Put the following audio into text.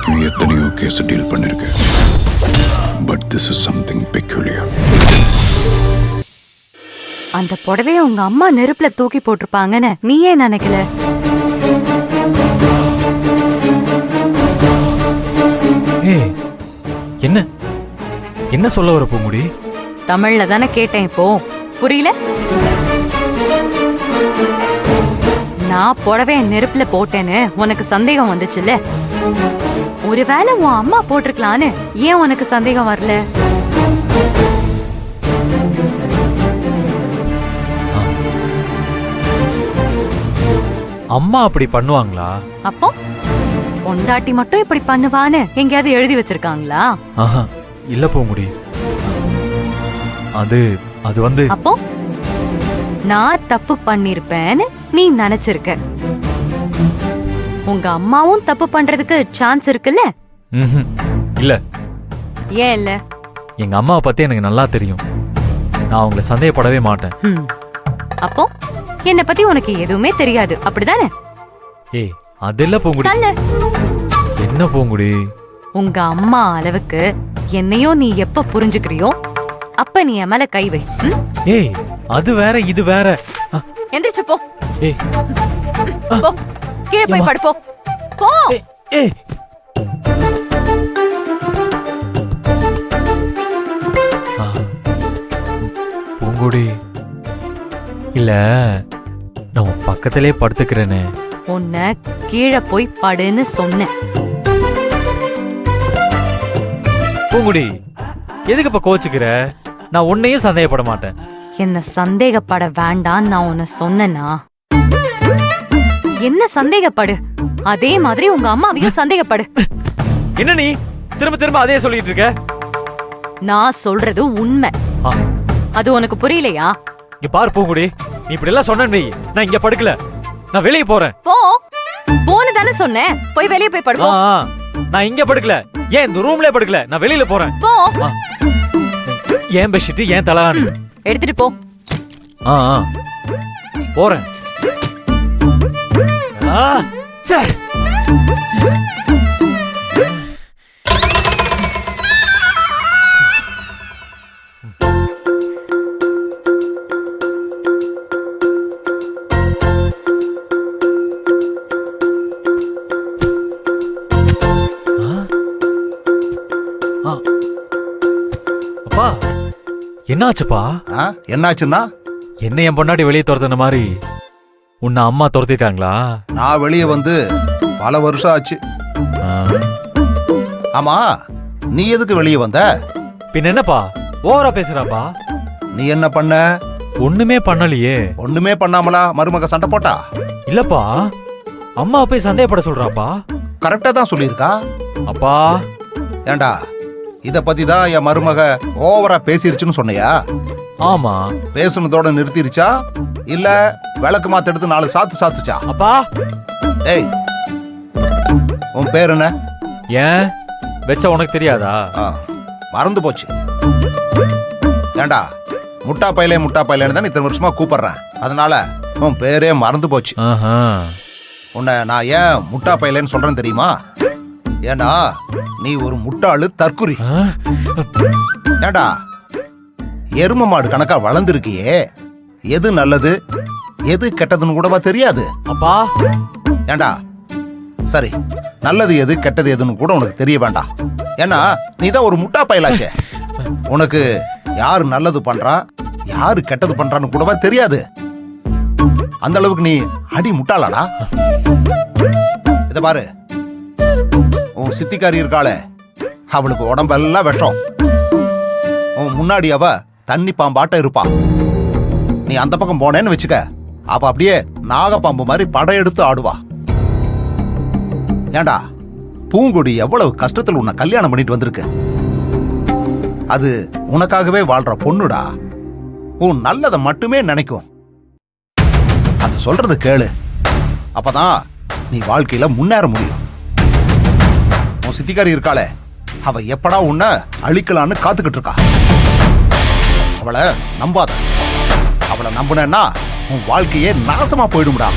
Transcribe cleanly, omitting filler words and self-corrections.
வரைக்கும் எத்தனையோ case deal பண்ணிருக்கேன். But this is something peculiar. அந்த புடவைய உங்க அம்மா நெருப்புல தூக்கி போட்டிருப்பாங்கன்னு நீ ஏன் நினைக்கல? ஏய், என்ன என்ன சொல்ல வர பூங்குடி? தமிழ்ல தானே கேட்டேன், இப்போ புரியல? நான் புடவைய நெருப்புல போட்டேன்னு உனக்கு சந்தேகம் வந்துச்சுல்ல? ஒருவேளை உன் அம்மா போட்டிருக்கலான்னு ஏன் உனக்கு சந்தேகம் வரல? அம்மா அப்படி பண்ணுவாங்களா? அப்போ பொண்டாட்டி மட்டும் இப்படி பண்ணுவான்னு எங்கேயாவது எழுதி வச்சிருக்காங்களா? ஆஹா, இல்ல பூங்குடி. அது அது வந்து அப்போ நான் தப்பு பண்ணிருப்பேன்னு நீ நினைச்சிருக்க. உங்க அம்மாவும் தப்பு பண்றதுக்கு சான்ஸ் இருக்குல்ல? இல்ல. ஏன் இல்ல? எங்க அம்மாவை பத்தி எனக்கு நல்லா தெரியும். நான் அவங்கள சந்தேகப்படவே மாட்டேன். அப்போ என்ன பத்தி உனக்கு எதுவுமே தெரியாது, அப்படிதானே? ஏய், அது இல்ல பூங்குடி. என்ன பூங்குடி? உங்க அம்மா அளவுக்கு என்னையும் நீ எப்ப புரிஞ்சுக்கிறியோ அப்ப நீ என் மேல கை வை. ஏய், அது வேற இது வேற. எந்திரிச்சு போ. ஏய், போ, கீழே போய் படுப்போ. போ. ஏய், பூங்குடி, இல்ல நான் பக்கத்திலே படுத்துக்கிறேனே. உன்னை கீழே போய் படுன்னு சொன்னேன். பூங்குடி, எதுக்கு இப்ப கோச்சுக்கிற? நான் உன்னையும் சந்தேகப்பட மாட்டேன். என்ன சந்தேகப்பட வேண்டாம் நான் உன்னை சொன்னேனா? என்ன சந்தேகப்படு, அதே மாதிரி உங்க அம்மாவையும் சந்தேகப்படு. என்ன நீ திரும்ப திரும்ப அதே சொல்லிட்டு இருக்க? நான் சொல்றது உண்மை. அது உனக்கு புரியலையா? இங்க பாரு பூங்குடி, நீ இப்படி எல்லாம் சொன்ன நான் இங்க படுக்கல, நான் வெளியே போறேன். போ. போன்னு தானே சொன்னேன், போய் வெளியே போய் படுப்போ. நான் இங்க படுக்கல, ஏன் இந்த ரூம்லயே படுக்கல, நான் வெளியில போறேன். போ. ஏன் பெட்ஷீட், ஏன் தலகாணி எடுத்துட்டு போ. போறேன். அப்பா, என்னாச்சுப்பா? என்னாச்சுன்னா, என்ன என் பொண்டாட்டி வெளியே துரத்துன மாதிரி உன்னை அம்மா துரத்திட்டாங்களா? நான் வெளியே வந்து பல வருஷம் ஆச்சு. ஆமா, நீ எதுக்கு வெளியே வந்த? பின் என்னப்பா ஓவரா பேசுறாப்பா? நீ என்ன பண்ண? ஒண்ணுமே பண்ணலையே. ஒண்ணுமே பண்ணாமலா மருமக சண்டை போட்டா? இல்லப்பா, அம்மா போய் சந்தேகப்பட சொல்றாப்பா. கரெக்டா தான் சொல்லியிருக்கா. அப்பா, ஏண்டா இத பத்தி தான் என் மருமக ஓவரா பேசிருச்சுன்னு சொன்னையா? ஆமா. பேசுனதோட நிறுத்திருச்சா இல்ல விளக்கு மாத்த எடுத்து 4 சாத்து சாத்துச்சா? அப்பா, ஏய், உன் பேர் என்ன? ஏன் வெச்ச உனக்கு தெரியாதா? மறந்து போச்சு. ஏண்டா முட்டா பையலேன்னு தான் இத்தனை வருஷமா கூப்பிடுறேன், அதனால உன் பேரே மறந்து போச்சு. உன்னை நான் ஏன் முட்டா பையலேன்னு சொல்றேன் தெரியுமா? ஏண்டா நீ ஒரு முட்டாளு, தற்குறி. ஏண்டா எரும மாடு கணக்கா வளர்ந்துருக்கியே, எது நல்லது எது கெட்டதுன்னு கூடவா தெரியாது? அப்பா, ஏண்டா சரி, நல்லது எது கெட்டது எதுன்னு கூட உனக்கு தெரிய வேண்டாம். ஏன்னா நீ தான் ஒரு முட்டா பயலாச்சே. உனக்கு யாரு நல்லது பண்றா யாரு கெட்டது பண்றான்னு கூடவா தெரியாது. அந்த அளவுக்கு நீ அடி முட்டாளாடா. இத பாரு, உன் சித்திக்காரி இருக்காளே, அவளுக்கு உடம்பெல்லாம் விஷம். உன் முன்னாடி அவ தண்ணி பாம்பாட்ட இருப்பா. நீ அந்த பக்கம் போனேன்னு வச்சுக்க, அவ அப்படியே நாகப்பாம்பு மாதிரி படையெடுத்து ஆடுவா. ஏண்டா பூங்குடி எவ்வளவு கஷ்டத்துல உன்னை கல்யாணம் பண்ணிட்டு வந்திருக்கு. அது உனக்காகவே வாழ்ற பொண்ணுடா. உன் நல்லதை மட்டுமே நினைக்கும். அது சொல்றது கேளு, அப்பதான் நீ வாழ்க்கையில முன்னேற முடியும். உன் சித்திக்காரி இருக்காளே, அவ எப்படா உன்னை அழிக்கலான்னு காத்துக்கிட்டு இருக்கா. அவளை நம்பாத. அவளை நம்புனா உன் வாழ்க்கையே நாசமா போயிடும்டா.